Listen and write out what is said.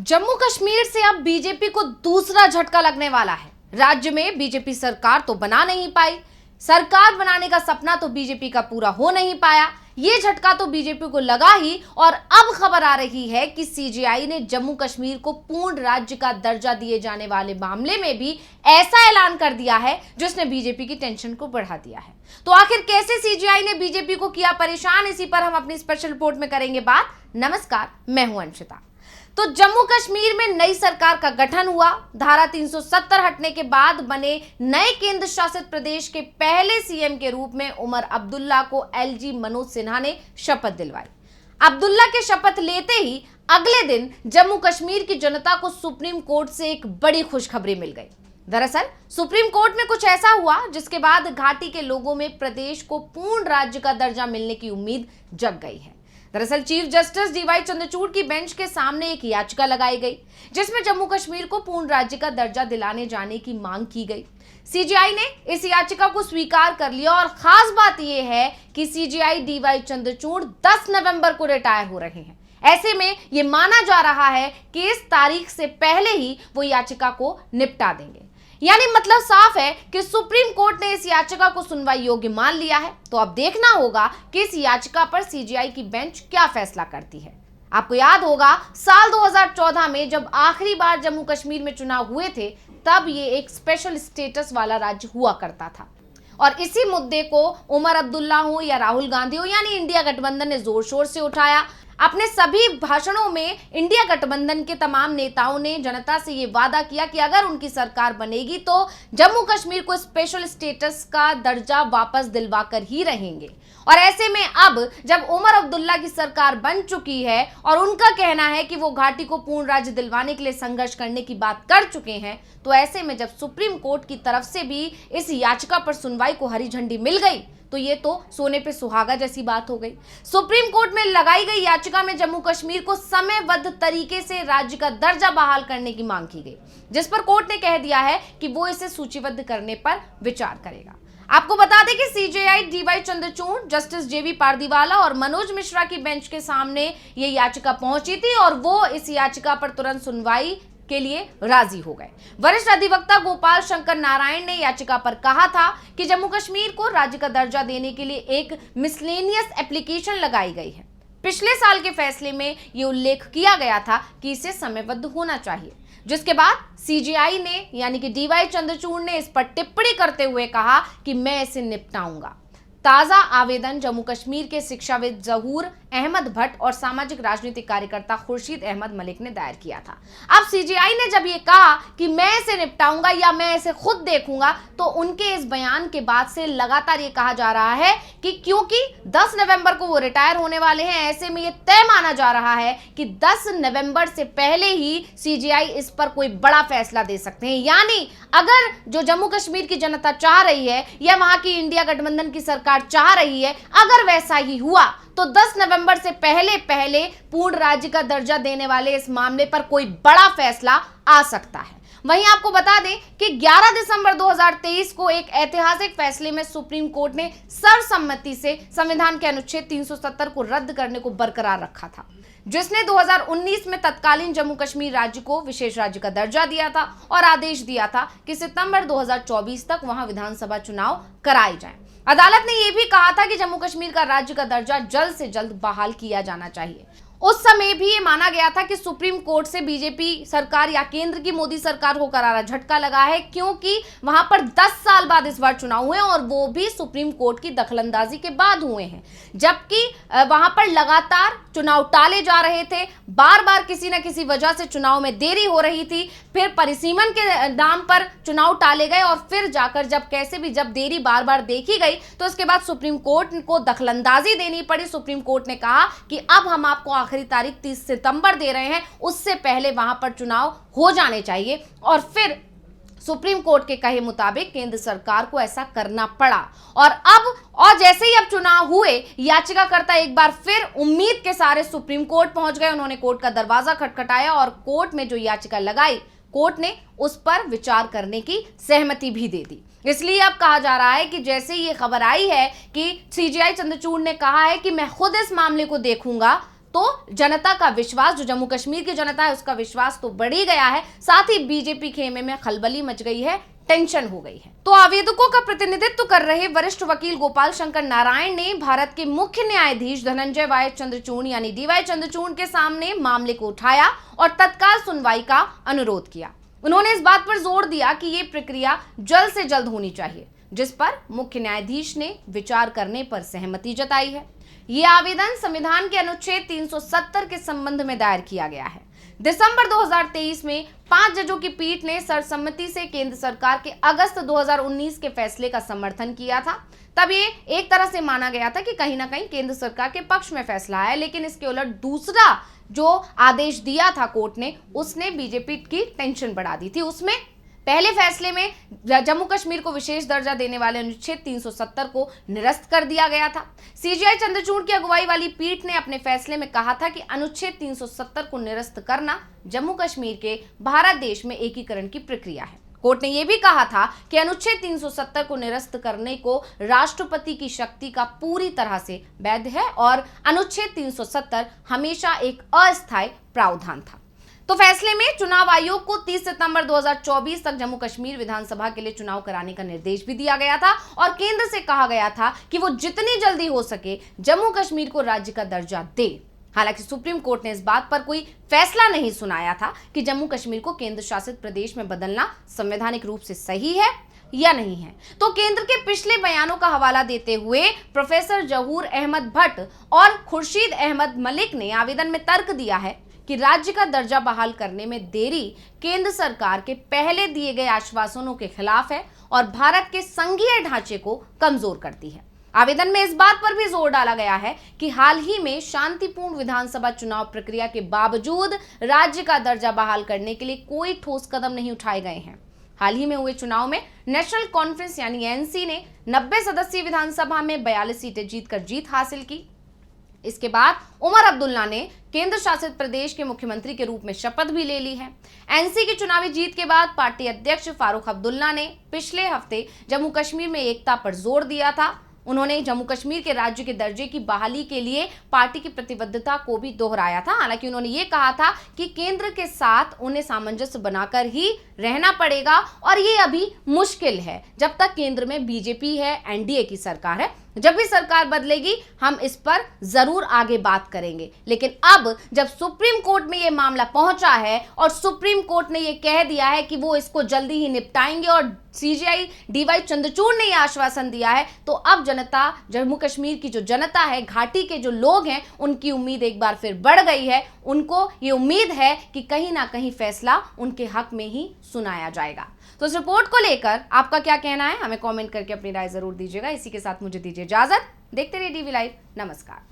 जम्मू कश्मीर से अब बीजेपी को दूसरा झटका लगने वाला है। राज्य में बीजेपी सरकार तो बना नहीं पाई, सरकार बनाने का सपना तो बीजेपी का पूरा हो नहीं पाया। ये झटका तो बीजेपी को लगा ही, और अब खबर आ रही है कि सीजेआई ने जम्मू कश्मीर को पूर्ण राज्य का दर्जा दिए जाने वाले मामले में भी ऐसा ऐलान कर दिया है जिसने बीजेपी की टेंशन को बढ़ा दिया है। तो आखिर कैसे सीजेआई ने बीजेपी को किया परेशान, इसी पर हम अपनी स्पेशल रिपोर्ट में करेंगे बात। नमस्कार, मैं हूं अंशिता। तो जम्मू कश्मीर में नई सरकार का गठन हुआ। धारा 370 हटने के बाद बने नए केंद्र शासित प्रदेश के पहले सीएम के रूप में उमर अब्दुल्ला को एलजी मनोज सिन्हा ने शपथ दिलवाई। अब्दुल्ला के शपथ लेते ही अगले दिन जम्मू कश्मीर की जनता को सुप्रीम कोर्ट से एक बड़ी खुशखबरी मिल गई। दरअसल सुप्रीम कोर्ट में कुछ ऐसा हुआ जिसके बाद घाटी के लोगों में प्रदेश को पूर्ण राज्य का दर्जा मिलने की उम्मीद जग गई है। दरअसल चीफ जस्टिस डीवाई चंद्रचूड़ की बेंच के सामने एक याचिका लगाई गई जिसमें जम्मू कश्मीर को पूर्ण राज्य का दर्जा दिलाने जाने की मांग की गई। सीजेआई ने इस याचिका को स्वीकार कर लिया, और खास बात यह है कि सीजेआई डीवाई चंद्रचूड़ 10 नवंबर को रिटायर हो रहे हैं। ऐसे में यह माना जा रहा है कि इस तारीख से पहले ही वो याचिका को निपटा देंगे। यानी मतलब साफ है कि सुप्रीम कोर्ट ने इस याचिका को सुनवाई योग्य मान लिया है। तो अब देखना होगा कि इस याचिका पर सीजेआई की बेंच क्या फैसला करती है। आपको याद होगा साल 2014 में जब आखिरी बार जम्मू कश्मीर में चुनाव हुए थे, तब ये एक स्पेशल स्टेटस वाला राज्य हुआ करता था, और इसी मुद्दे को उमर अब्दुल्ला हो या राहुल गांधी हो, यानी इंडिया गठबंधन ने जोर शोर से उठाया। अपने सभी भाषणों में इंडिया गठबंधन के तमाम नेताओं ने जनता से ये वादा किया कि अगर उनकी सरकार बनेगी तो जम्मू कश्मीर को स्पेशल स्टेटस का दर्जा वापस दिलवा कर ही रहेंगे। और ऐसे में अब जब उमर अब्दुल्ला की सरकार बन चुकी है और उनका कहना है कि वो घाटी को पूर्ण राज्य दिलवाने के लिए संघर्ष करने की बात कर चुके हैं, तो ऐसे में जब सुप्रीम कोर्ट की तरफ से भी इस याचिका पर सुनवाई को हरी झंडी मिल गई, तो ये तो सोने पे सुहागा जैसी बात हो गई। सुप्रीम कोर्ट में लगाई गई याचिका में जम्मू कश्मीर को समयबद्ध तरीके से राज्य का दर्जा बहाल करने की मांग की गई, जिस पर कोर्ट ने कह दिया है कि वो इसे सूचीबद्ध करने पर विचार करेगा। आपको बता दें कि सीजेआई डीवाई चंद्रचूड़, जस्टिस जेबी पारदीवाला और मनोज मिश्रा की बेंच के सामने ये याचिका पहुंची थी, और वो इस याचिका पर तुरंत सुनवाई के लिए राजी हो गए। वरिष्ठ अधिवक्ता गोपाल शंकर नारायण ने याचिका पर कहा था कि जम्मू कश्मीर को राज्य का दर्जा देने के लिए एक मिसलेनियस एप्लीकेशन लगाई गई है। पिछले साल के फैसले में यह उल्लेख किया गया था कि इसे समयबद्ध होना चाहिए, जिसके बाद सीजेआई ने यानी कि डीवाई चंद्रचूड़ ने इस पर टिप्पणी करते हुए कहा कि मैं इसे निपटाऊंगा। ताजा आवेदन जम्मू कश्मीर के शिक्षाविद जहूर अहमद भट्ट और सामाजिक राजनीतिक कार्यकर्ता खुर्शीद अहमद मलिक ने दायर किया था। अब सीजेआई ने जब ये कहा कि मैं इसे निपटाऊंगा या मैं इसे खुद देखूंगा, तो उनके इस बयान के बाद से लगातार ये कहा जा रहा है कि क्योंकि 10 नवंबर को वो रिटायर होने वाले हैं, ऐसे में ये तय माना जा रहा है कि 10 नवंबर से पहले ही सीजेआई इस पर कोई बड़ा फैसला दे सकते हैं। यानी अगर जो जम्मू कश्मीर की जनता चाह रही है या वहां की इंडिया गठबंधन की सरकार चाह रही है, अगर वैसा ही हुआ तो 10 नवंबर से पहले पूर्ण राज्य का दर्जा देने वाले इस मामले पर कोई बड़ा फैसला आ सकता है। वहीं आपको बता दें कि 11 दिसंबर 2023 को एक ऐतिहासिक फैसले में सुप्रीम कोर्ट ने सर्वसम्मति से संविधान के अनुच्छेद 370 को रद्द करने को बरकरार रखा था, जिसने 2019 में तत्कालीन जम्मू कश्मीर राज्य को विशेष राज्य का दर्जा दिया था और आदेश दिया था कि सितंबर 2024 तक वहां विधानसभा चुनाव कराए जाएं। अदालत ने यह भी कहा था कि जम्मू कश्मीर का राज्य का दर्जा जल्द से जल्द बहाल किया जाना चाहिए। उस समय भी ये माना गया था कि सुप्रीम कोर्ट से बीजेपी सरकार या केंद्र की मोदी सरकार को करारा झटका लगा है, क्योंकि वहां पर 10 साल बाद इस बार चुनाव हुए, और वो भी सुप्रीम कोर्ट की दखलंदाजी के बाद हुए हैं। जबकि वहां पर लगातार चुनाव टाले जा रहे थे, बार बार किसी न किसी वजह से चुनाव में देरी हो रही थी, फिर परिसीमन के नाम पर चुनाव टाले गए, और फिर जाकर जब कैसे भी जब देरी बार बार देखी गई, तो इसके बाद सुप्रीम कोर्ट को दखलंदाजी देनी पड़ी। सुप्रीम कोर्ट ने कहा कि अब हम आपको आखिरी तारीख 30 सितंबर दे रहे हैं, उससे पहले वहां पर चुनाव हो जाने चाहिए, और फिर सुप्रीम कोर्ट के कहे मुताबिक केंद्र सरकार को ऐसा करना पड़ा। और जैसे ही अब चुनाव हुए, याचिकाकर्ता एक बार फिर उम्मीद के सारे सुप्रीम कोर्ट पहुंच गए। उन्होंने कोर्ट का दरवाजा खटखटाया और कोर्ट में जो याचिका लगाई, कोर्ट ने उस पर विचार करने की सहमति भी दे दी। इसलिए अब कहा जा रहा है कि जैसे ये खबर आई है कि सीजेआई चंद्रचूड़ ने कहा है कि मैं खुद इस मामले को देखूंगा, तो जनता का विश्वास, जो जम्मू कश्मीर की जनता है उसका विश्वास तो बढ़ ही गया है, साथ ही बीजेपी खेमे में खलबली मच गई है, टेंशन हो गई है। तो आवेदकों का प्रतिनिधित्व कर रहे वरिष्ठ वकील गोपाल शंकर नारायण ने भारत के मुख्य न्यायाधीश धनंजय वाई चंद्रचूड़ यानी डीवाई चंद्रचूड़ के सामने मामले को उठाया और तत्काल सुनवाई का अनुरोध किया। उन्होंने इस बात पर जोर दिया कि ये प्रक्रिया जल्द से जल्द होनी चाहिए, जिस पर मुख्य न्यायाधीश ने विचार करने पर सहमति जताई है। ये आवेदन संविधान के अनुच्छेद 370 के संबंध में दायर किया गया है। दिसंबर 2023 में 5 जजों की पीठ ने सर्वसम्मति से केंद्र सरकार के अगस्त 2019 के फैसले का समर्थन किया था। तब ये एक तरह से माना गया था कि कहीं ना कहीं केंद्र सरकार के पक्ष में फैसला है, लेकिन इसके उलट दूसरा जो आदेश दिया था कोर्ट ने, उसने बीजेपी की टेंशन बढ़ा दी थी। उसमें पहले फैसले में जम्मू कश्मीर को विशेष दर्जा देने वाले अनुच्छेद 370 को निरस्त कर दिया गया था। सीजेआई चंद्रचूड़ की अगुवाई वाली पीठ ने अपने फैसले में कहा था कि अनुच्छेद 370 को निरस्त करना जम्मू कश्मीर के भारत देश में एकीकरण की प्रक्रिया है। कोर्ट ने यह भी कहा था कि अनुच्छेद 370 को निरस्त करने को राष्ट्रपति की शक्ति का पूरी तरह से वैध है और अनुच्छेद 370 हमेशा एक अस्थायी प्रावधान था। तो फैसले में चुनाव आयोग को 30 सितंबर 2024 तक जम्मू कश्मीर विधानसभा के लिए चुनाव कराने का निर्देश भी दिया गया था और केंद्र से कहा गया था कि वो जितनी जल्दी हो सके जम्मू कश्मीर को राज्य का दर्जा दे। हालांकि सुप्रीम कोर्ट ने इस बात पर कोई फैसला नहीं सुनाया था कि जम्मू कश्मीर को केंद्र शासित प्रदेश में बदलना संवैधानिक रूप से सही है या नहीं है। तो केंद्र के पिछले बयानों का हवाला देते हुए प्रोफेसर जहूर अहमद भट्ट और खुर्शीद अहमद मलिक ने आवेदन में तर्क दिया है कि राज्य का दर्जा बहाल करने में देरी केंद्र सरकार के पहले दिए गए आश्वासनों के खिलाफ है और भारत के संघीय ढांचे को कमजोर करती है। आवेदन में इस बात पर भी जोर डाला गया है कि हाल ही में शांतिपूर्ण विधानसभा चुनाव प्रक्रिया के बावजूद राज्य का दर्जा बहाल करने के लिए कोई ठोस कदम नहीं उठाए गए हैं। हाल ही में हुए चुनाव में नेशनल कॉन्फ्रेंस यानी एनसी ने 90 सदस्यीय विधानसभा में 42 सीटें जीतकर जीत हासिल की। इसके बाद उमर अब्दुल्ला ने केंद्र शासित प्रदेश के मुख्यमंत्री के रूप में शपथ भी ले ली है। एनसी की चुनावी जीत के बाद पार्टी अध्यक्ष फारूक अब्दुल्ला ने पिछले हफ्ते जम्मू कश्मीर में एकता पर जोर दिया था। उन्होंने जम्मू कश्मीर के राज्य के दर्जे की बहाली के लिए पार्टी की प्रतिबद्धता को भी दोहराया था। हालांकि उन्होंने ये कहा था कि केंद्र के साथ उन्हें सामंजस्य बनाकर ही रहना पड़ेगा और ये अभी मुश्किल है जब तक केंद्र में बीजेपी है, एनडीए की सरकार है। जब भी सरकार बदलेगी हम इस पर जरूर आगे बात करेंगे। लेकिन अब जब सुप्रीम कोर्ट में ये मामला पहुंचा है और सुप्रीम कोर्ट ने ये कह दिया है कि वो इसको जल्दी ही निपटाएंगे और सीजेआई डीवाई चंद्रचूड़ ने ये आश्वासन दिया है, तो अब जनता, जम्मू कश्मीर की जो जनता है, घाटी के जो लोग हैं, उनकी उम्मीद एक बार फिर बढ़ गई है। उनको ये उम्मीद है कि कहीं ना कहीं फैसला उनके हक में ही सुनाया जाएगा। तो इस रिपोर्ट को लेकर आपका क्या कहना है, हमें कमेंट करके अपनी राय जरूर दीजिएगा। इसी के साथ मुझे दीजिए इजाजत। देखते रहिए डीवी लाइव। नमस्कार।